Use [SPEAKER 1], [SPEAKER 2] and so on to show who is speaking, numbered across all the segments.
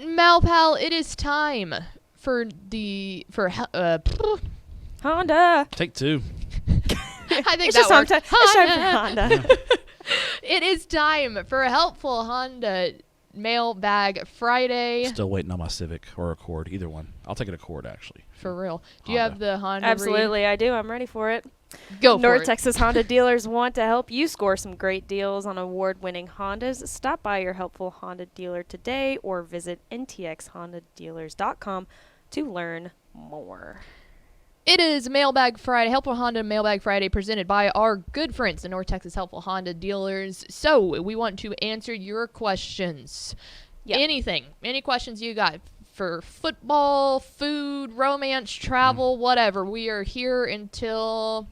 [SPEAKER 1] Malpal, it is time for
[SPEAKER 2] Honda.
[SPEAKER 3] Take two.
[SPEAKER 1] I think
[SPEAKER 2] It's
[SPEAKER 1] that
[SPEAKER 2] just
[SPEAKER 1] works.
[SPEAKER 2] It's time for Honda.
[SPEAKER 1] It is time for a helpful Honda Mailbag Friday.
[SPEAKER 3] Still waiting on my Civic or Accord, either one. I'll take an Accord, actually.
[SPEAKER 1] For real. Do you
[SPEAKER 3] Honda.
[SPEAKER 1] have the Honda?
[SPEAKER 2] Absolutely, I do. I'm ready for it.
[SPEAKER 1] Go for
[SPEAKER 2] North
[SPEAKER 1] it.
[SPEAKER 2] Texas Honda dealers want to help you score some great deals on award-winning Hondas. Stop by your helpful Honda dealer today or visit ntxhondadealers.com to learn more.
[SPEAKER 1] It is Mailbag Friday, Helpful Honda Mailbag Friday, presented by our good friends, the North Texas Helpful Honda dealers. So we want to answer your questions.
[SPEAKER 2] Yep.
[SPEAKER 1] Anything, any questions you got for football, food, romance, travel, whatever. We are here until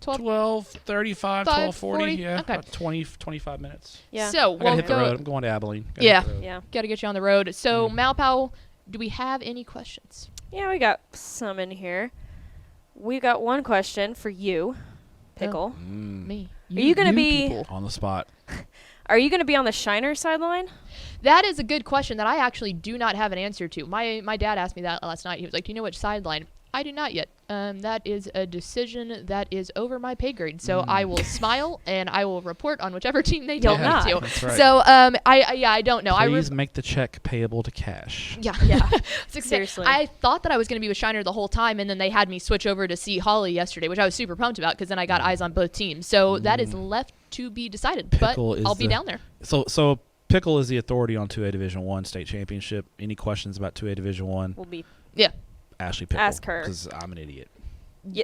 [SPEAKER 3] 12:35, 12:40, yeah.
[SPEAKER 1] Okay.
[SPEAKER 3] About 20, 25 minutes.
[SPEAKER 2] Yeah.
[SPEAKER 1] So
[SPEAKER 3] I gotta
[SPEAKER 1] we'll
[SPEAKER 3] hit the
[SPEAKER 1] go.
[SPEAKER 3] road. I'm going to Abilene. Gotta
[SPEAKER 1] Yeah.
[SPEAKER 3] hit the road.
[SPEAKER 2] Yeah.
[SPEAKER 1] Got to get you on the road. So
[SPEAKER 3] Mm.
[SPEAKER 1] Malpal, do we have any questions?
[SPEAKER 2] Yeah, we got some in here. We got one question for you, Pickle.
[SPEAKER 1] Me.
[SPEAKER 2] Are you gonna be-
[SPEAKER 1] people.
[SPEAKER 3] On the spot.
[SPEAKER 2] Are you going to be on the Shiner sideline?
[SPEAKER 1] That is a good question that I actually do not have an answer to. My dad asked me that last night. He was like, "Do you know which sideline?" I do not yet. That is a decision that is over my pay grade. So I will smile and I will report on whichever team they tell
[SPEAKER 2] You'll
[SPEAKER 1] me
[SPEAKER 2] not.
[SPEAKER 1] to.
[SPEAKER 3] That's right.
[SPEAKER 1] So I don't know.
[SPEAKER 3] Please make the check payable to cash.
[SPEAKER 1] Yeah.
[SPEAKER 2] Yeah.
[SPEAKER 1] Seriously. I thought that I was going to be with Shiner the whole time, and then they had me switch over to see Holly yesterday, which I was super pumped about because then I got eyes on both teams. So that is left to be decided.
[SPEAKER 3] Pickle
[SPEAKER 1] but
[SPEAKER 3] is
[SPEAKER 1] I'll be
[SPEAKER 3] the-
[SPEAKER 1] down there.
[SPEAKER 3] So Pickle is the authority on 2A Division I state championship. Any questions about 2A Division I?
[SPEAKER 2] We'll be
[SPEAKER 1] Yeah.
[SPEAKER 3] Ashley Pickle.
[SPEAKER 2] Ask her.
[SPEAKER 3] Because I'm an idiot.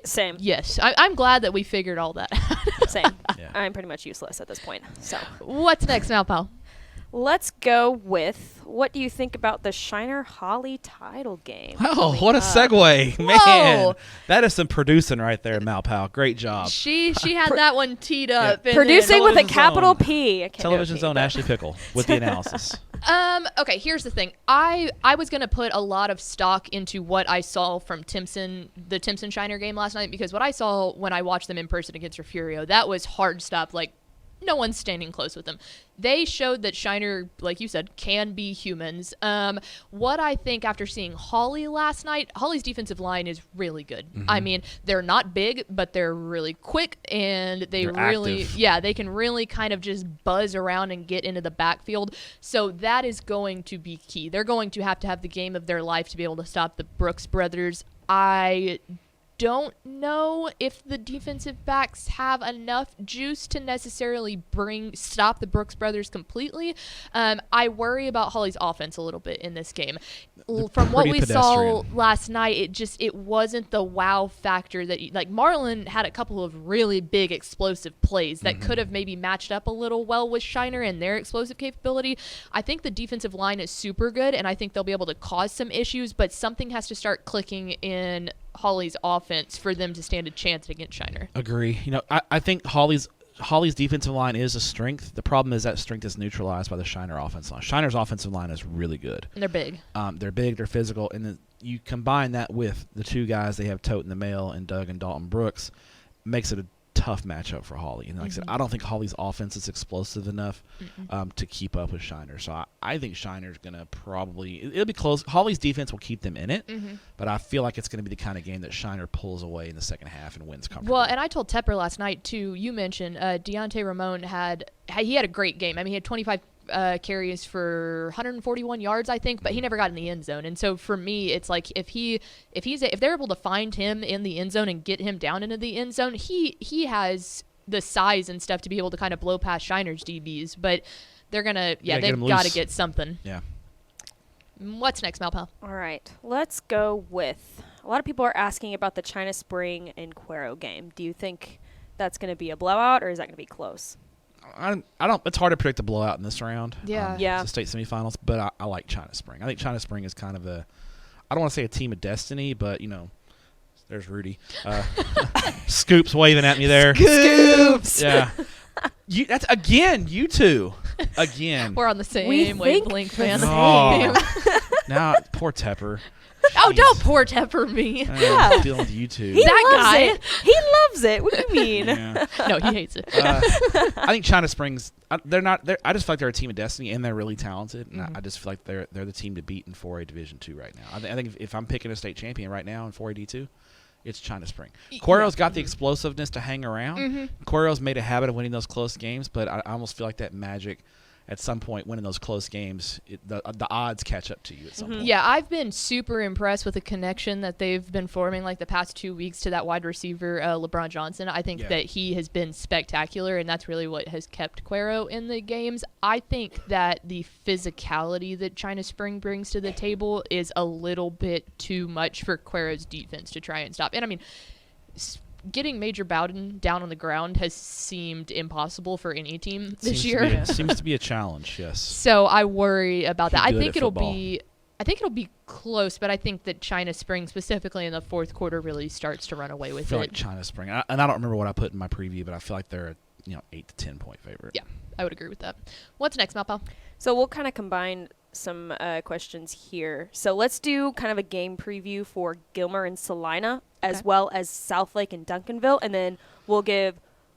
[SPEAKER 2] same.
[SPEAKER 1] Yes. I'm glad that we figured all that out.
[SPEAKER 2] Same.
[SPEAKER 3] Yeah.
[SPEAKER 2] I'm pretty much useless at this point. So
[SPEAKER 1] What's next, Malpal?
[SPEAKER 2] let's go with, what do you think about the Shiner Holly title game?
[SPEAKER 3] Oh, what a segue. Man.
[SPEAKER 1] Whoa.
[SPEAKER 3] That is some producing right there, Malpal. Great job.
[SPEAKER 1] She had that one teed up. and
[SPEAKER 2] Producing with a
[SPEAKER 3] Television
[SPEAKER 2] capital
[SPEAKER 3] Zone.
[SPEAKER 2] P. I can't do a
[SPEAKER 3] Television
[SPEAKER 2] P,
[SPEAKER 3] Zone
[SPEAKER 2] but-
[SPEAKER 3] Ashley Pickle with the analysis.
[SPEAKER 1] Okay, here's the thing. I was going to put a lot of stock into what I saw from the Timpson Shiner game last night, because what I saw when I watched them in person against Refugio, that was hard stop. Like, no one's standing close with them. They showed that Shiner, like you said, can be humans. What I think after seeing Holly last night, Holly's defensive line is really good. I mean, they're not big, but they're really quick, and
[SPEAKER 3] They're
[SPEAKER 1] really,
[SPEAKER 3] active.
[SPEAKER 1] they can really kind of just buzz around and get into the backfield. So that is going to be key. They're going to have the game of their life to be able to stop the Brooks brothers. I don't know if the defensive backs have enough juice to necessarily stop the Brooks brothers completely. I worry about Holly's offense a little bit in this game. From what we saw last night, it wasn't the wow factor that like Marlon had a couple of really big explosive plays that could have maybe matched up a little well with Shiner and their explosive capability. I think the defensive line is super good, and I think they'll be able to cause some issues, but something has to start clicking in Holly's offense for them to stand a chance against Shiner.
[SPEAKER 3] Agree. You know, I think Holly's defensive line is a strength. The problem is that strength is neutralized by the Shiner offensive line. Shiner's offensive line is really good.
[SPEAKER 1] And they're big.
[SPEAKER 3] They're big, they're physical, and then you combine that with the two guys they have toting the mail and Doug and Dalton Brooks, makes it a tough matchup for Holly. And like I said, I don't think Holly's offense is explosive enough to keep up with Shiner. So I think Shiner's going to it'll be close. Holly's defense will keep them in it, but I feel like it's going to be the kind of game that Shiner pulls away in the second half and wins comfortably.
[SPEAKER 1] Well, and I told Tepper last night, too, you mentioned Deontay Ramon had a great game. I mean, he had 25 carries for 141 yards, I think, but he never got in the end zone. And so for me, it's like if they're able to find him in the end zone and get him down into the end zone, he has the size and stuff to be able to kind of blow past Shiner's DBs. But they're gonna, they've got to get something.
[SPEAKER 3] Yeah.
[SPEAKER 1] What's next, Malpal?
[SPEAKER 2] All right, let's go with, a lot of people are asking about the China Spring and Cuero game. Do you think that's going to be a blowout, or is that going to be close?
[SPEAKER 3] I don't. It's hard to predict a blowout in this round.
[SPEAKER 1] Yeah.
[SPEAKER 2] Yeah.
[SPEAKER 3] It's the state semifinals, but I like China Spring. I think China Spring is kind of I don't want to say a team of destiny, but there's Rudy. Scoops waving at me there.
[SPEAKER 2] Scoops.
[SPEAKER 3] Yeah. That's again. You two. Again.
[SPEAKER 1] We're on the same
[SPEAKER 2] We think
[SPEAKER 1] wavelength,
[SPEAKER 2] the
[SPEAKER 1] man.
[SPEAKER 2] same.
[SPEAKER 3] Oh. Now poor Tepper.
[SPEAKER 1] Oh, don't poor temper me.
[SPEAKER 2] Yeah.
[SPEAKER 3] Dealing with you two.
[SPEAKER 2] He
[SPEAKER 1] That
[SPEAKER 2] loves
[SPEAKER 1] guy.
[SPEAKER 2] it. He loves it. What do you mean?
[SPEAKER 3] Yeah.
[SPEAKER 1] No, he hates it.
[SPEAKER 3] I think China Springs. They're not. I just feel like they're a team of destiny, and they're really talented. And I just feel like they're the team to beat in 4A Division II right now. I think if I'm picking a state champion right now in 4A D2, it's China Spring. Cuero's got the explosiveness to hang around. Cuero's made a habit of winning those close games, but I almost feel like that magic. At some point, winning those close games, the odds catch up to you at some point.
[SPEAKER 1] Yeah, I've been super impressed with the connection that they've been forming like the past 2 weeks to that wide receiver, LeBron Johnson. I think that he has been spectacular, and that's really what has kept Cuero in the games. I think that the physicality that China Spring brings to the table is a little bit too much for Cuero's defense to try and stop. And I mean, getting Major Bowden down on the ground has seemed impossible for any team this year.
[SPEAKER 3] Seems to be a challenge, yes.
[SPEAKER 1] So I worry about that.
[SPEAKER 3] He's
[SPEAKER 1] I
[SPEAKER 3] good
[SPEAKER 1] think
[SPEAKER 3] at
[SPEAKER 1] it'll
[SPEAKER 3] football.
[SPEAKER 1] be close, but I think that China Spring, specifically in the fourth quarter, really starts to run away
[SPEAKER 3] I
[SPEAKER 1] with
[SPEAKER 3] feel
[SPEAKER 1] it.
[SPEAKER 3] like China Spring, and I don't remember what I put in my preview, but I feel like they're a 8 to 10 point favorite.
[SPEAKER 1] Yeah, I would agree with that. What's next, Malpal?
[SPEAKER 2] So we'll kind of combine some questions here. So let's do kind of a game preview for Gilmer and Salina, as well as Southlake and Duncanville, and then we'll give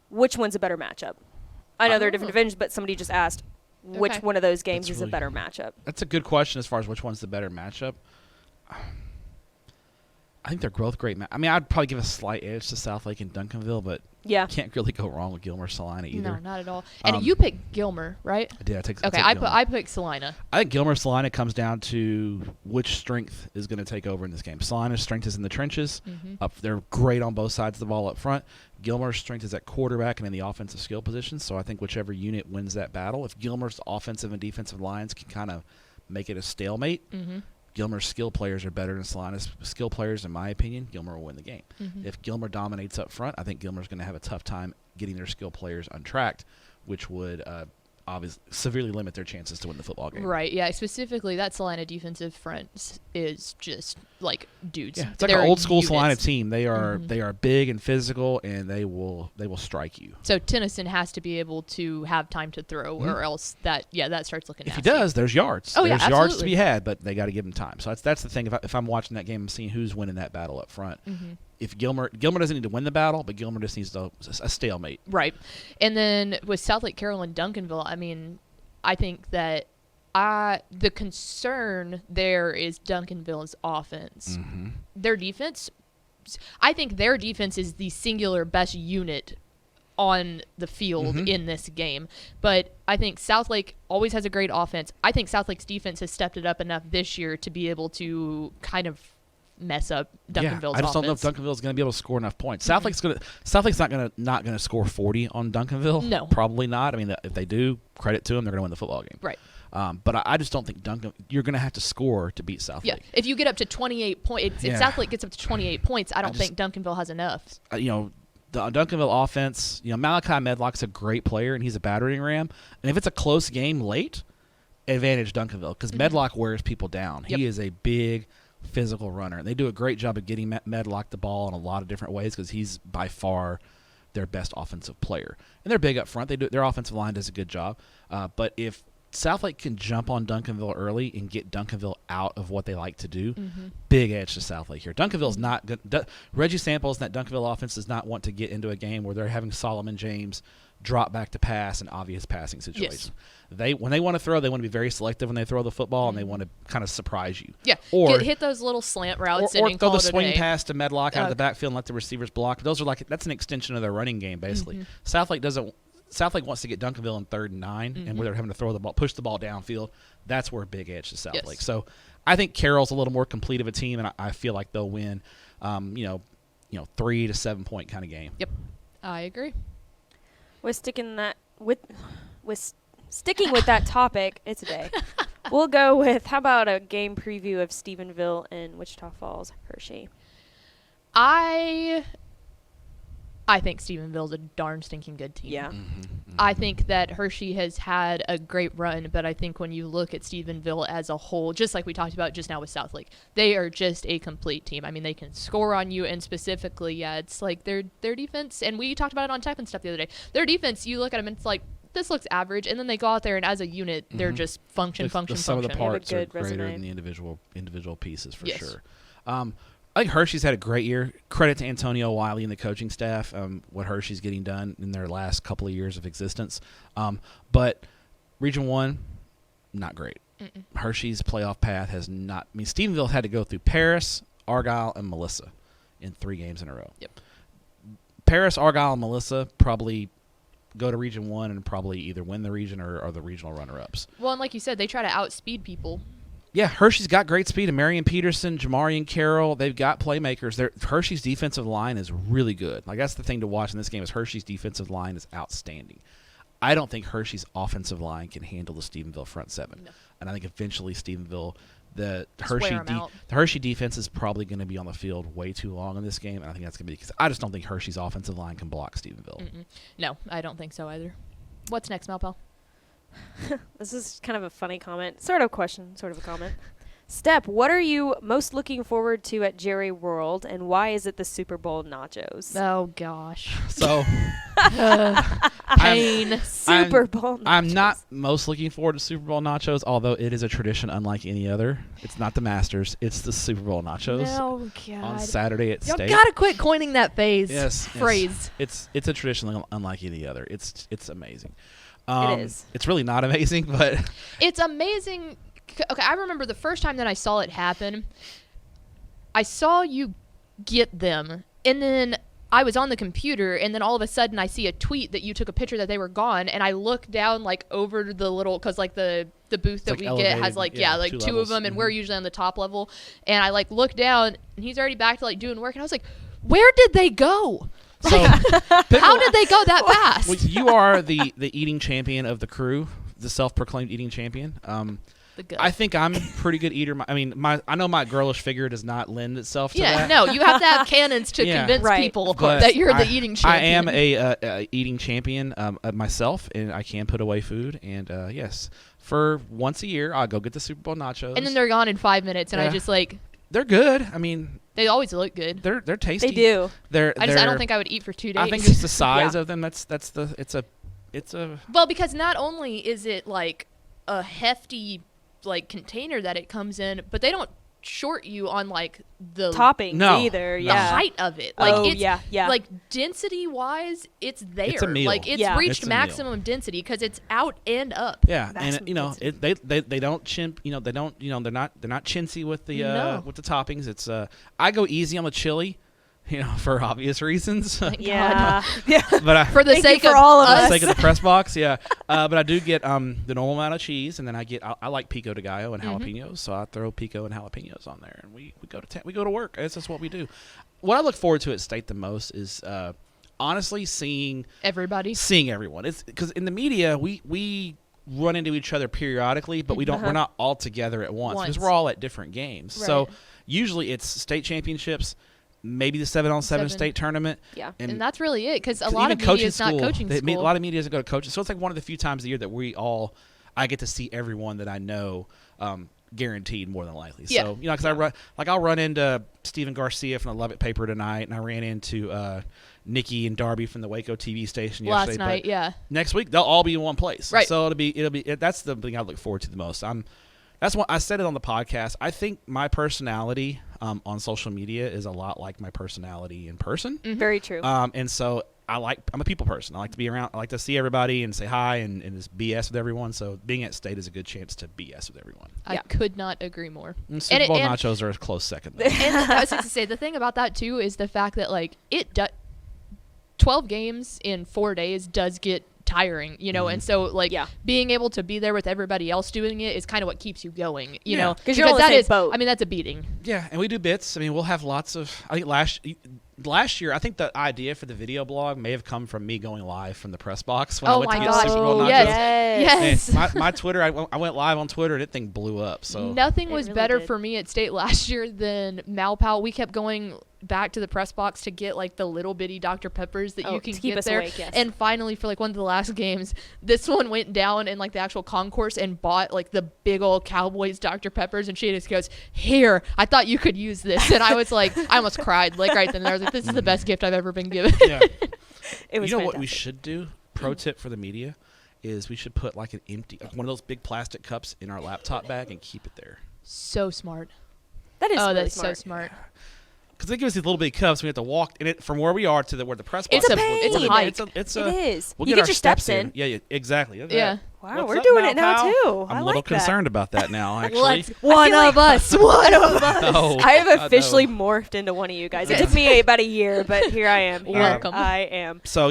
[SPEAKER 2] which one's a better matchup. I know they're different divisions, but somebody just asked which one of those games is a better matchup.
[SPEAKER 3] That's a good question as far as which one's the better matchup. I think they're both great. I mean, I'd probably give a slight edge to Southlake and Duncanville, but
[SPEAKER 2] Yeah.
[SPEAKER 3] can't really go wrong with Gilmer Salina either.
[SPEAKER 1] No, not at all. And you picked Gilmer, right?
[SPEAKER 3] I did. I take
[SPEAKER 1] Okay,
[SPEAKER 3] Gilmer.
[SPEAKER 1] I picked Salina.
[SPEAKER 3] I think Gilmer Salina comes down to which strength is going to take over in this game. Salina's strength is in the trenches. They're great on both sides of the ball up front. Gilmer's strength is at quarterback and in the offensive skill positions. So I think whichever unit wins that battle, if Gilmer's offensive and defensive lines can kind of make it a stalemate, Gilmer's skill players are better than Salina's skill players, in my opinion. Gilmer will win the game. If Gilmer dominates up front, I think Gilmer's going to have a tough time getting their skill players untracked, which would obviously severely limit their chances to win the football game.
[SPEAKER 1] Right, yeah. Specifically, that Salina defensive front is just like dudes.
[SPEAKER 3] Yeah, it's like
[SPEAKER 1] They're
[SPEAKER 3] an old school
[SPEAKER 1] units.
[SPEAKER 3] Salina team. They are big and physical, and they will strike you.
[SPEAKER 1] So Tennyson has to be able to have time to throw, or else that starts looking
[SPEAKER 3] If
[SPEAKER 1] nasty.
[SPEAKER 3] he does, there's yards.
[SPEAKER 1] Oh, yeah,
[SPEAKER 3] there's yards to
[SPEAKER 1] absolutely.
[SPEAKER 3] be had, but they got to give him time. So that's the thing. If I'm watching that game, I'm seeing who's winning that battle up front. If Gilmer doesn't need to win the battle, but Gilmer just needs a stalemate.
[SPEAKER 1] Right. And then with Southlake Carroll and Duncanville, I mean, I think that the concern there is Duncanville's offense. Their defense, I think their defense is the singular best unit on the field in this game. But I think Southlake always has a great offense. I think Southlake's defense has stepped it up enough this year to be able to kind of mess up Duncanville's
[SPEAKER 3] I just don't know if
[SPEAKER 1] offense.
[SPEAKER 3] Duncanville's going to be able to score enough points. Southlake's not going to score 40 on Duncanville.
[SPEAKER 1] No.
[SPEAKER 3] Probably not. I mean, if they do, credit to them, they're going to win the football game.
[SPEAKER 1] Right.
[SPEAKER 3] But I just don't think you're going to have to score to beat Southlake.
[SPEAKER 1] Yeah, if you get up to 28 points, if Southlake gets up to 28 points, I don't think Duncanville has enough.
[SPEAKER 3] The Duncanville offense, Malachi Medlock's a great player, and he's a battering ram. And if it's a close game late, advantage Duncanville, because Medlock wears people down. He is a big physical runner. And they do a great job of getting Medlock the ball in a lot of different ways because he's by far their best offensive player. And they're big up front. Their offensive line does a good job. But if Southlake can jump on Duncanville early and get Duncanville out of what they like to do, big edge to Southlake here. Duncanville's not good. Reggie Samples and that Duncanville offense does not want to get into a game where they're having Solomon James drop back to pass an obvious passing situation. When they want to throw, they want to be very selective when they throw the football, and they want to kind of surprise you.
[SPEAKER 1] Yeah,
[SPEAKER 3] or
[SPEAKER 1] hit those little slant routes
[SPEAKER 3] or
[SPEAKER 1] and
[SPEAKER 3] throw
[SPEAKER 1] call
[SPEAKER 3] the
[SPEAKER 1] it a
[SPEAKER 3] swing
[SPEAKER 1] day.
[SPEAKER 3] pass to Medlock out of the backfield and let the receivers block. Those are that's an extension of their running game basically. Southlake wants to get Duncanville in 3rd and 9, and where they're having to throw the ball, push the ball downfield. That's where big edge to Southlake.
[SPEAKER 1] Yes.
[SPEAKER 3] So I think Carroll's a little more complete of a team, and I feel like they'll win. 3 to 7 point kind of game.
[SPEAKER 1] Yep, I agree.
[SPEAKER 2] With sticking with that topic, it's a day. We'll go with, how about a game preview of Stephenville and Wichita Falls, Hershey?
[SPEAKER 1] I think Stephenville's a darn stinking good team.
[SPEAKER 2] Yeah.
[SPEAKER 1] I think that Hershey has had a great run, but I think when you look at Stephenville as a whole, just like we talked about just now with Southlake, they are just a complete team. I mean, they can score on you, and specifically, it's like their defense, and we talked about it on Tech and stuff the other day. Their defense, you look at them, and it's like this looks average, and then they go out there and as a unit, they're just function.
[SPEAKER 3] The sum of the
[SPEAKER 2] They have a
[SPEAKER 3] parts are
[SPEAKER 2] good
[SPEAKER 3] greater
[SPEAKER 2] resume.
[SPEAKER 3] than the individual pieces for
[SPEAKER 1] Yes.
[SPEAKER 3] sure. I think Hershey's had a great year. Credit to Antonio Wiley and the coaching staff, what Hershey's getting done in their last couple of years of existence. But Region 1, not great. Hershey's playoff path has not. I mean, Stephenville had to go through Paris, Argyle, and Melissa in 3 games in a row.
[SPEAKER 1] Yep.
[SPEAKER 3] Paris, Argyle, and Melissa probably go to Region 1 and probably either win the region or are the regional runner-ups.
[SPEAKER 1] Well, and like you said, they try to outspeed people.
[SPEAKER 3] Yeah, Hershey's got great speed. And Marion Peterson, Jamarian Carroll, they've got playmakers. Hershey's defensive line is really good. Like, that's the thing to watch in this game is Hershey's defensive line is outstanding. I don't think Hershey's offensive line can handle the Stephenville front 7.
[SPEAKER 1] No.
[SPEAKER 3] And I think eventually Stephenville, the
[SPEAKER 1] Just wear 'em out.
[SPEAKER 3] Hershey defense is probably going to be on the field way too long in this game. And I think that's going to be because I just don't think Hershey's offensive line can block Stephenville.
[SPEAKER 1] No, I don't think so either. What's next, Malpal?
[SPEAKER 2] This is kind of a funny comment. Sort of question, sort of a comment. Step, what are you most looking forward to at Jerry World, and why is it the Super Bowl nachos?
[SPEAKER 1] Oh, gosh.
[SPEAKER 3] So
[SPEAKER 1] Pain.
[SPEAKER 2] Super Bowl nachos.
[SPEAKER 3] I'm not most looking forward to Super Bowl nachos, although it is a tradition unlike any other. It's not the Masters. It's the Super Bowl nachos
[SPEAKER 1] Oh, God.
[SPEAKER 3] on Saturday at
[SPEAKER 1] Y'all
[SPEAKER 3] State.
[SPEAKER 1] gotta quit coining that phrase.
[SPEAKER 3] Yes,
[SPEAKER 1] Phrase.
[SPEAKER 3] It's a tradition unlike any other. It's amazing.
[SPEAKER 2] It is.
[SPEAKER 3] It's really not amazing, but
[SPEAKER 1] It's amazing. Okay, I remember the first time that I saw it happen. I saw you get them, and then I was on the computer, and then all of a sudden I see a tweet that you took a picture that they were gone, and I look down like over the little, because like the booth that
[SPEAKER 3] like
[SPEAKER 1] we get
[SPEAKER 3] elevated,
[SPEAKER 1] has like
[SPEAKER 3] yeah,
[SPEAKER 1] like
[SPEAKER 3] 2
[SPEAKER 1] two
[SPEAKER 3] levels.
[SPEAKER 1] of them, and
[SPEAKER 3] Mhm.
[SPEAKER 1] we're usually on the top level, and I like look down, and he's already back to like doing work, and I was like, where did they go?
[SPEAKER 3] so
[SPEAKER 1] How did they go that fast?
[SPEAKER 3] well, you are the eating champion of the crew, the self-proclaimed eating champion.
[SPEAKER 1] The gut.
[SPEAKER 3] I think I'm a pretty good eater. I know my girlish figure does not lend itself to
[SPEAKER 1] Yeah,
[SPEAKER 3] that.
[SPEAKER 1] no, you have to have cannons to
[SPEAKER 3] Yeah.
[SPEAKER 1] convince
[SPEAKER 2] Right.
[SPEAKER 1] people
[SPEAKER 3] But
[SPEAKER 1] that you're the eating champion.
[SPEAKER 3] I am a eating champion myself, and I can put away food. And yes, for once a year, I'll go get the Super Bowl nachos.
[SPEAKER 1] And then they're gone in 5 minutes, and I
[SPEAKER 3] Yeah.
[SPEAKER 1] just like,
[SPEAKER 3] they're good. I mean,
[SPEAKER 1] they always look good.
[SPEAKER 3] they're tasty.
[SPEAKER 2] They do.
[SPEAKER 1] I don't think I would eat for 2 days.
[SPEAKER 3] I think it's the size
[SPEAKER 2] Yeah.
[SPEAKER 3] of them. It's a
[SPEAKER 1] well, because not only is it like a hefty like container that it comes in, but they don't short you on like the
[SPEAKER 2] Toppings
[SPEAKER 3] No.
[SPEAKER 2] either,
[SPEAKER 3] No.
[SPEAKER 1] the
[SPEAKER 2] yeah.
[SPEAKER 1] height of it. Like
[SPEAKER 2] Oh,
[SPEAKER 1] it's
[SPEAKER 2] yeah, yeah.
[SPEAKER 1] like density wise, it's there.
[SPEAKER 3] It's a meal.
[SPEAKER 1] Like it's
[SPEAKER 2] Yeah.
[SPEAKER 1] reached
[SPEAKER 3] It's a meal.
[SPEAKER 1] maximum density because it's out and up.
[SPEAKER 3] yeah,
[SPEAKER 2] Maximum
[SPEAKER 3] and you know
[SPEAKER 2] density.
[SPEAKER 3] they don't chimp. You know they don't. You know they're not chintzy with the
[SPEAKER 1] No.
[SPEAKER 3] with the toppings. It's I go easy on the chili, you know, for obvious reasons.
[SPEAKER 1] Thank
[SPEAKER 2] Yeah.
[SPEAKER 1] God.
[SPEAKER 2] Yeah.
[SPEAKER 3] But I,
[SPEAKER 1] For the
[SPEAKER 2] Thank you
[SPEAKER 1] sake
[SPEAKER 2] for
[SPEAKER 1] of
[SPEAKER 2] all of
[SPEAKER 3] for the
[SPEAKER 2] us.
[SPEAKER 3] sake of the press box, yeah. But I do get the normal amount of cheese, and then I like pico de gallo and jalapenos, so I throw pico and jalapenos on there, and we go to work. That's just what we do. What I look forward to at State the most is honestly seeing
[SPEAKER 1] everybody.
[SPEAKER 3] everyone. It's because in the media we run into each other periodically, but we don't. We're not all together at once because
[SPEAKER 1] Once.
[SPEAKER 3] we're all at different games. So
[SPEAKER 1] Right.
[SPEAKER 3] usually it's state championships, maybe the 7-on-7
[SPEAKER 1] 7.
[SPEAKER 3] state tournament.
[SPEAKER 2] Yeah.
[SPEAKER 1] And that's really it, because a
[SPEAKER 3] 'Cause
[SPEAKER 1] lot
[SPEAKER 3] even
[SPEAKER 1] of media is
[SPEAKER 3] school,
[SPEAKER 1] not coaching
[SPEAKER 3] a
[SPEAKER 1] school.
[SPEAKER 3] lot of media doesn't go to coaching. So it's like one of the few times a year that I get to see everyone that I know, guaranteed more than likely.
[SPEAKER 1] Yeah.
[SPEAKER 3] So, you know, because I'll run into Stephen Garcia from the Love It paper tonight, and I ran into Nikki and Darby from the Waco TV station
[SPEAKER 1] last
[SPEAKER 3] yesterday.
[SPEAKER 1] night.
[SPEAKER 3] But
[SPEAKER 1] Yeah.
[SPEAKER 3] next week they'll all be in one place.
[SPEAKER 1] Right.
[SPEAKER 3] So that's the thing I look forward to the most. That's what I said it on the podcast. I think my personality on social media is a lot like my personality in person.
[SPEAKER 2] Very true.
[SPEAKER 3] And so I'm a people person. I like to be around. I like to see everybody and say hi and just BS with everyone. So being at State is a good chance to BS with everyone.
[SPEAKER 1] I
[SPEAKER 2] Yeah.
[SPEAKER 1] could not agree more.
[SPEAKER 3] And Super
[SPEAKER 1] And
[SPEAKER 3] Bowl
[SPEAKER 1] and-
[SPEAKER 3] nachos are a close second. Though.
[SPEAKER 1] And I was going to say, the thing about that too is the fact that like 12 games in 4 days does get tiring, you know, and so like
[SPEAKER 2] Yeah.
[SPEAKER 1] being able to be there with everybody else doing it is kind of what keeps you going, you
[SPEAKER 3] Yeah.
[SPEAKER 1] know,
[SPEAKER 2] 'Cause you're on the
[SPEAKER 1] that
[SPEAKER 2] same
[SPEAKER 1] is,
[SPEAKER 2] boat.
[SPEAKER 1] I mean, that's a beating.
[SPEAKER 3] Yeah, and we do bits. I mean, we'll have lots of. I think last year, I think the idea for the video blog may have come from me going live from the press box when I
[SPEAKER 1] Oh
[SPEAKER 3] went to
[SPEAKER 1] my
[SPEAKER 3] get
[SPEAKER 1] gosh.
[SPEAKER 3] Super Bowl nachos.
[SPEAKER 1] Yes.
[SPEAKER 3] And my Twitter, I went live on Twitter and that thing blew up. So
[SPEAKER 1] Nothing
[SPEAKER 2] It
[SPEAKER 1] was
[SPEAKER 2] really
[SPEAKER 1] better
[SPEAKER 2] did.
[SPEAKER 1] for me at State last year than Malpal. We kept going back to the press box to get like the little bitty Dr. Peppers that
[SPEAKER 2] Oh,
[SPEAKER 1] you can
[SPEAKER 2] to keep
[SPEAKER 1] get
[SPEAKER 2] us
[SPEAKER 1] there.
[SPEAKER 2] awake, yes.
[SPEAKER 1] And finally, for like one of the last games, this one went down in like the actual concourse and bought like the big old Cowboys Dr. Peppers, and she just goes, "Here, I thought you could use this," and I was like, I almost cried like right then and there. I was like, "This is the best gift I've ever been given."
[SPEAKER 2] It was
[SPEAKER 3] you know what we
[SPEAKER 2] fantastic.
[SPEAKER 3] should do? Pro tip for the media is we should put like one of those big plastic cups in our laptop bag and keep it there.
[SPEAKER 1] So smart.
[SPEAKER 2] That is really
[SPEAKER 1] that's
[SPEAKER 2] smart.
[SPEAKER 1] so smart.
[SPEAKER 3] Because they give us these little big cups. We have to walk in it from where we are to where the press box
[SPEAKER 1] It's
[SPEAKER 3] is.
[SPEAKER 1] a pain. It's a hike.
[SPEAKER 2] It is.
[SPEAKER 3] We'll
[SPEAKER 2] You
[SPEAKER 3] get
[SPEAKER 2] get
[SPEAKER 3] our
[SPEAKER 2] your steps in.
[SPEAKER 3] Yeah, exactly.
[SPEAKER 1] Yeah.
[SPEAKER 2] Wow,
[SPEAKER 3] What's
[SPEAKER 2] we're
[SPEAKER 3] up
[SPEAKER 2] doing
[SPEAKER 3] now,
[SPEAKER 2] it now,
[SPEAKER 3] pal?
[SPEAKER 2] too.
[SPEAKER 3] I'm
[SPEAKER 2] I
[SPEAKER 3] a little
[SPEAKER 2] like that.
[SPEAKER 3] concerned about that now, actually.
[SPEAKER 1] One of us.
[SPEAKER 2] One of us.
[SPEAKER 3] No,
[SPEAKER 2] I have
[SPEAKER 3] I
[SPEAKER 2] officially
[SPEAKER 3] know.
[SPEAKER 2] morphed into one of you guys. It took me about a year, but here I am. Here
[SPEAKER 1] Welcome.
[SPEAKER 2] I am.
[SPEAKER 3] So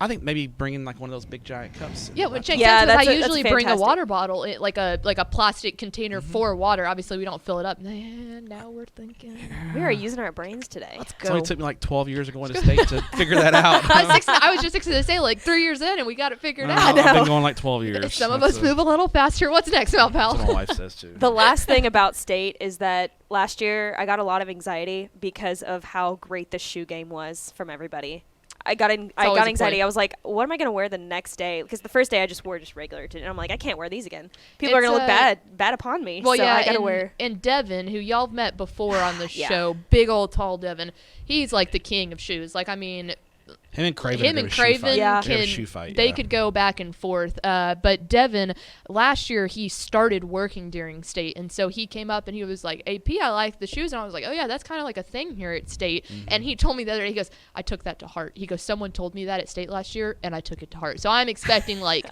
[SPEAKER 3] I think maybe bringing like one of those big giant cups.
[SPEAKER 1] Yeah, which makes
[SPEAKER 2] Yeah,
[SPEAKER 1] sense because I
[SPEAKER 2] that's
[SPEAKER 1] usually bring a
[SPEAKER 2] fantastic.
[SPEAKER 1] water bottle, like a plastic container for water. Obviously, we don't fill it up. And now we're thinking.
[SPEAKER 2] We are using our brains today.
[SPEAKER 1] Let's
[SPEAKER 3] It only
[SPEAKER 1] go.
[SPEAKER 3] took me like 12 years of going to state to figure that out.
[SPEAKER 1] I was just going to say, like 3 years in, and we got it figured out.
[SPEAKER 3] I've been going like 12 years.
[SPEAKER 1] Some of
[SPEAKER 3] That's
[SPEAKER 1] us move a little faster. What's next, Mal
[SPEAKER 3] That's what my
[SPEAKER 1] Pal?
[SPEAKER 3] wife says too.
[SPEAKER 2] The last thing about state is that last year I got a lot of anxiety because of how great the shoe game was from everybody. I got
[SPEAKER 1] always a
[SPEAKER 2] anxiety.
[SPEAKER 1] point.
[SPEAKER 2] I was like, what am I going to wear the next day? Because the first day I just wore just regular. And I'm like, I can't wear these again. People are
[SPEAKER 1] It's,
[SPEAKER 2] going to look bad upon me.
[SPEAKER 1] Well,
[SPEAKER 2] so
[SPEAKER 1] yeah,
[SPEAKER 2] I got to
[SPEAKER 1] and,
[SPEAKER 2] wear.
[SPEAKER 1] and Devin, who y'all have met before on the
[SPEAKER 2] Yeah.
[SPEAKER 1] show, big old tall Devin, he's like the king of shoes. Like, I mean,
[SPEAKER 3] Him and Craven.
[SPEAKER 1] him
[SPEAKER 3] would
[SPEAKER 1] and
[SPEAKER 3] have a shoe fight.
[SPEAKER 1] Craven
[SPEAKER 2] Yeah.
[SPEAKER 3] They'd have a
[SPEAKER 1] can
[SPEAKER 3] shoe fight,
[SPEAKER 1] they
[SPEAKER 3] yeah.
[SPEAKER 1] could go back and forth. But Devin, last year he started working during state, and so he came up and he was like, "AP, I like the shoes," and I was like, "Oh yeah, that's kind of like a thing here at state." And he told me the other day, he goes, "I took that to heart." He goes, "Someone told me that at state last year, and I took it to heart." So I'm expecting like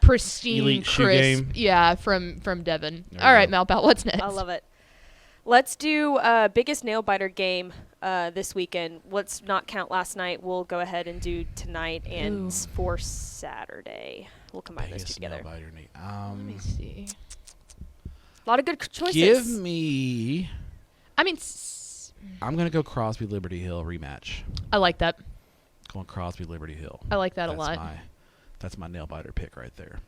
[SPEAKER 1] pristine,
[SPEAKER 3] Elite shoe
[SPEAKER 1] crisp,
[SPEAKER 3] game.
[SPEAKER 1] yeah, from Devin.
[SPEAKER 3] There
[SPEAKER 1] All
[SPEAKER 3] you
[SPEAKER 1] right,
[SPEAKER 3] go.
[SPEAKER 1] Malpal, what's next?
[SPEAKER 2] I love it. Let's do biggest nail biter game this weekend. Let's not count last night. We'll go ahead and do tonight and
[SPEAKER 1] Ooh.
[SPEAKER 2] for Saturday. We'll combine those two
[SPEAKER 3] Biggest
[SPEAKER 2] together.
[SPEAKER 3] nail-biter Nate.
[SPEAKER 1] Let me see.
[SPEAKER 2] A lot of good choices.
[SPEAKER 3] Give me.
[SPEAKER 1] I mean,
[SPEAKER 3] I'm gonna go Crosby Liberty Hill rematch.
[SPEAKER 1] I like that.
[SPEAKER 3] Going Crosby Liberty Hill.
[SPEAKER 1] I like that
[SPEAKER 3] That's
[SPEAKER 1] a lot.
[SPEAKER 3] That's my nail biter pick right there.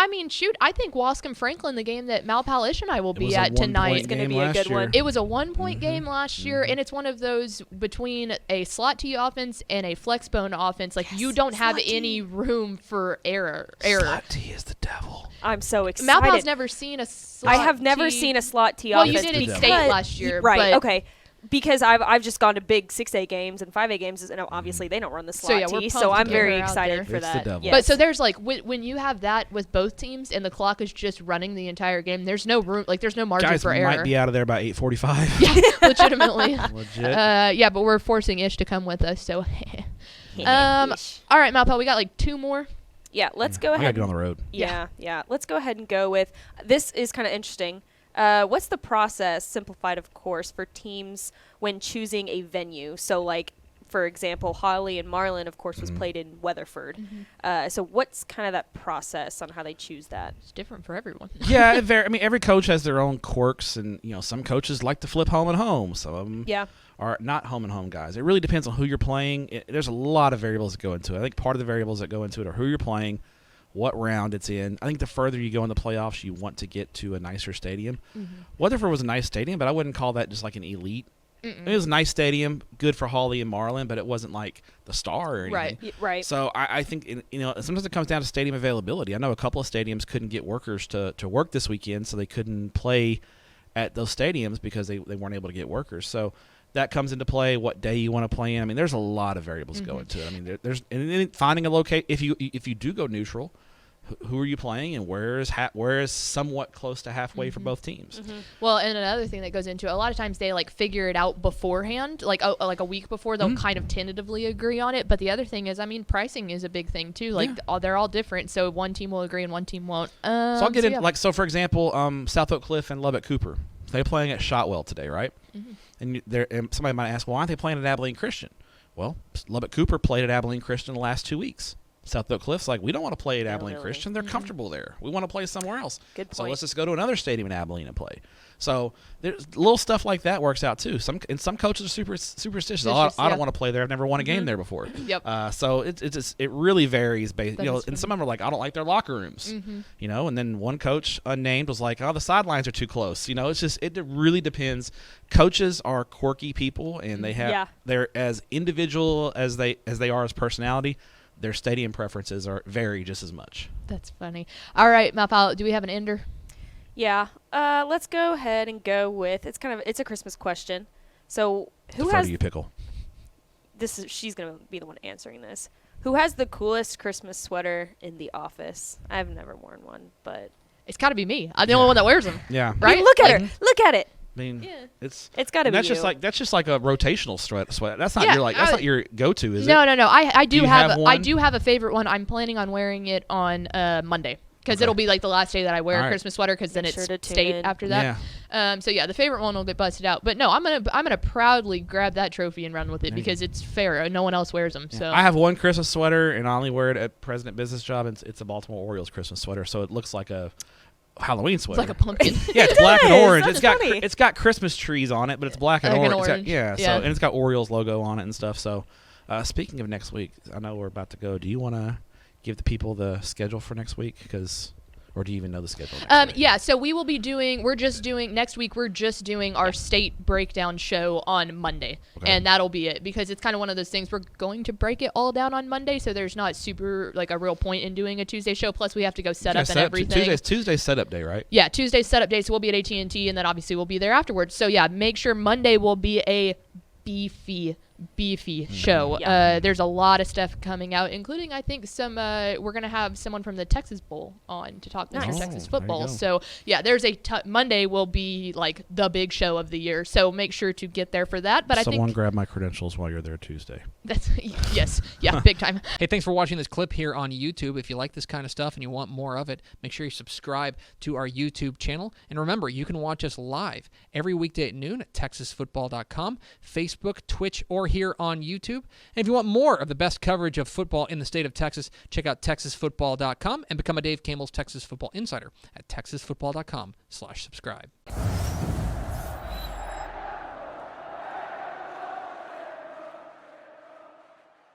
[SPEAKER 1] I mean, shoot, I think Wascom Franklin, the game that Malpal Ish and I will
[SPEAKER 3] It
[SPEAKER 1] be
[SPEAKER 3] was a
[SPEAKER 1] at tonight,
[SPEAKER 3] one-point
[SPEAKER 2] It's gonna
[SPEAKER 3] game
[SPEAKER 2] be a
[SPEAKER 3] last
[SPEAKER 2] good
[SPEAKER 3] year.
[SPEAKER 2] one.
[SPEAKER 1] It was a 1-point game
[SPEAKER 3] Mhm.
[SPEAKER 1] last year,
[SPEAKER 3] Mhm.
[SPEAKER 1] and it's one of those between a slot T offense and a flex bone offense. Like, you don't have
[SPEAKER 2] slot T.
[SPEAKER 1] any room for error.
[SPEAKER 3] Slot T is the devil.
[SPEAKER 2] I'm so excited.
[SPEAKER 1] Malpal's never seen a slot
[SPEAKER 2] I have never
[SPEAKER 1] T.
[SPEAKER 2] seen a slot T
[SPEAKER 1] Well, you
[SPEAKER 2] offense.
[SPEAKER 1] did at
[SPEAKER 3] because-
[SPEAKER 1] state last year,
[SPEAKER 2] Right,
[SPEAKER 1] but
[SPEAKER 2] okay. Because I've just gone to big 6A games and 5A games, and obviously they don't run the
[SPEAKER 1] So,
[SPEAKER 2] slot
[SPEAKER 1] yeah, we're
[SPEAKER 2] T,
[SPEAKER 1] pumped
[SPEAKER 2] so
[SPEAKER 1] to
[SPEAKER 2] I'm
[SPEAKER 1] get
[SPEAKER 2] very
[SPEAKER 1] her out
[SPEAKER 2] excited
[SPEAKER 1] there.
[SPEAKER 2] for
[SPEAKER 3] It's the
[SPEAKER 2] that.
[SPEAKER 3] devil.
[SPEAKER 2] Yes.
[SPEAKER 1] But so there's like when you have that with both teams and the clock is just running the entire game, there's no room, like there's no margin
[SPEAKER 3] Guys
[SPEAKER 1] for
[SPEAKER 3] might
[SPEAKER 1] error.
[SPEAKER 3] be out of there by 8:45.
[SPEAKER 1] Legitimately.
[SPEAKER 3] Legit.
[SPEAKER 1] Yeah, but we're forcing Ish to come with us. So,
[SPEAKER 2] Ish.
[SPEAKER 1] all right, Malpal, we got like 2 more.
[SPEAKER 2] Yeah, let's go
[SPEAKER 3] I gotta
[SPEAKER 2] ahead.
[SPEAKER 3] get on the road.
[SPEAKER 2] Yeah. Let's go ahead and go with this. Is kind of interesting. What's the process, simplified, of course, for teams when choosing a venue? So, like, for example, Holly and Marlin, of course, was played in Weatherford. So, what's kind of that process on how they choose that?
[SPEAKER 1] It's different for everyone.
[SPEAKER 3] Yeah, I mean, every coach has their own quirks, and some coaches like to flip home and home. Some of them
[SPEAKER 2] Yeah.
[SPEAKER 3] are not home and home guys. It really depends on who you're playing. There's a lot of variables that go into it. I think part of the variables that go into it are who you're playing, what round it's in. I think the further you go in the playoffs, you want to get to a nicer stadium. Weatherford was a nice stadium, but I wouldn't call that just like an elite. It was a nice stadium, good for Holly and Marlin, but it wasn't like the Star or anything.
[SPEAKER 1] Right.
[SPEAKER 2] Right.
[SPEAKER 3] So I think sometimes it comes down to stadium availability. I know a couple of stadiums couldn't get workers to work this weekend, so they couldn't play at those stadiums because they weren't able to get workers. So that comes into play. What day you want to play in? I mean, there's a lot of variables go into it. I mean, there's and then finding a locate. If you do go neutral, who are you playing, and where is somewhat close to halfway for both teams?
[SPEAKER 1] Well, and another thing that goes into it, a lot of times they like figure it out beforehand, like a week before they'll kind of tentatively agree on it. But the other thing is, I mean, pricing is a big thing too. Like they're all different, so one team will agree and one team won't.
[SPEAKER 3] So I'll get in
[SPEAKER 1] yeah.
[SPEAKER 3] so for example, South Oak Cliff and Lubbock Cooper, they're playing at Shotwell today, right? And somebody might ask, well, why aren't they playing at Abilene Christian? Well, Lubbock Cooper played at Abilene Christian the last 2 weeks. South Oak Cliff's like, we don't want to play at Abilene
[SPEAKER 2] really.
[SPEAKER 3] Christian. They're comfortable there. We want to play somewhere else.
[SPEAKER 2] Good
[SPEAKER 3] So
[SPEAKER 2] point.
[SPEAKER 3] let's just go to another stadium in Abilene and play. So there's little stuff like that works out too. Some coaches are superstitious. I
[SPEAKER 1] yeah.
[SPEAKER 3] don't want to play there. I've never won a game there before.
[SPEAKER 1] Yep.
[SPEAKER 3] So it really varies.
[SPEAKER 1] That is
[SPEAKER 3] And some of them are like, I don't like their locker rooms. And then one coach unnamed was like, oh, the sidelines are too close. It really depends. Coaches are quirky people, and they have they're as individual as they are as personality. Their stadium preferences vary just as much.
[SPEAKER 1] That's funny. All right, Malpal, do we have an ender?
[SPEAKER 2] Yeah. Let's go ahead and go with it's a Christmas question. So who
[SPEAKER 3] Defer
[SPEAKER 2] has
[SPEAKER 3] to you, Pickle.
[SPEAKER 2] she's gonna be the one answering this. Who has the coolest Christmas sweater in the office? I've never worn one, but
[SPEAKER 1] It's got to be me. I'm the only one that wears them.
[SPEAKER 3] Yeah.
[SPEAKER 1] Right?
[SPEAKER 2] I mean, look at
[SPEAKER 1] Like-
[SPEAKER 2] her. Look at it.
[SPEAKER 3] I mean,
[SPEAKER 1] Yeah.
[SPEAKER 3] it's
[SPEAKER 2] It's got to be
[SPEAKER 3] that's
[SPEAKER 2] you.
[SPEAKER 3] just like a rotational sweat. That's not
[SPEAKER 1] Yeah,
[SPEAKER 3] not your go-to, is
[SPEAKER 1] No,
[SPEAKER 3] it?
[SPEAKER 1] no. I do
[SPEAKER 3] you
[SPEAKER 1] have,
[SPEAKER 3] have
[SPEAKER 1] I
[SPEAKER 3] one?
[SPEAKER 1] do have a favorite one. I'm planning on wearing it on Monday because
[SPEAKER 3] Okay.
[SPEAKER 1] it'll be like the last day that I wear
[SPEAKER 3] All
[SPEAKER 1] a
[SPEAKER 3] right.
[SPEAKER 1] Christmas sweater because then
[SPEAKER 2] Make
[SPEAKER 1] it's
[SPEAKER 2] sure to tune
[SPEAKER 1] state
[SPEAKER 2] in.
[SPEAKER 1] after that.
[SPEAKER 3] Yeah.
[SPEAKER 1] So yeah, the favorite one will get busted out. But no, I'm gonna proudly grab that trophy and run with it
[SPEAKER 3] There you
[SPEAKER 1] because it's fair. No one else wears them.
[SPEAKER 3] Yeah.
[SPEAKER 1] So
[SPEAKER 3] I have one Christmas sweater, and I only wear it at President Business Job. And it's a Baltimore Orioles Christmas sweater, so it looks like a Halloween
[SPEAKER 1] it's
[SPEAKER 3] sweater.
[SPEAKER 1] like a pumpkin.
[SPEAKER 3] Yeah, it's black and
[SPEAKER 2] does.
[SPEAKER 3] orange.
[SPEAKER 2] That's
[SPEAKER 3] it's got Christmas trees on it, but it's black and
[SPEAKER 1] Black and
[SPEAKER 3] orange.
[SPEAKER 1] orange.
[SPEAKER 3] Yeah,
[SPEAKER 1] Yeah.
[SPEAKER 3] and it's got Orioles logo on it and stuff. So, speaking of next week, I know we're about to go. Do you want to give the people the schedule for next week? Or do you even know the schedule next week?
[SPEAKER 1] Yeah, so we're just doing next week. We're just doing our state breakdown show on Monday,
[SPEAKER 3] Okay.
[SPEAKER 1] and that'll be it because it's kind of one of those things. We're going to break it all down on Monday, so there's not super like a real point in doing a Tuesday show. Plus, we have to go set up and everything.
[SPEAKER 3] Tuesday's setup day, right?
[SPEAKER 1] Yeah, Tuesday's setup day, so we'll be at AT&T, and then obviously we'll be there afterwards. So yeah, make sure Monday will be a beefy show.
[SPEAKER 2] Yeah.
[SPEAKER 1] There's a lot of stuff coming out, including I think some. We're gonna have someone from the Texas Bowl on to talk Mr.
[SPEAKER 2] Nice.
[SPEAKER 1] Texas
[SPEAKER 3] Oh, there you
[SPEAKER 1] football.
[SPEAKER 3] go.
[SPEAKER 1] So yeah, there's Monday will be like the big show of the year. So make sure to get there for that. But
[SPEAKER 3] Someone
[SPEAKER 1] I think
[SPEAKER 3] grab my credentials while you're there Tuesday.
[SPEAKER 1] that's yes, yeah, big time.
[SPEAKER 4] Hey, thanks for watching this clip here on YouTube. If you like this kind of stuff and you want more of it, make sure you subscribe to our YouTube channel. And remember, you can watch us live every weekday at noon at TexasFootball.com, Facebook, Twitch, or here on YouTube. And if you want more of the best coverage of football in the state of Texas, check out TexasFootball.com and become a Dave Campbell's Texas Football Insider at TexasFootball.com/subscribe.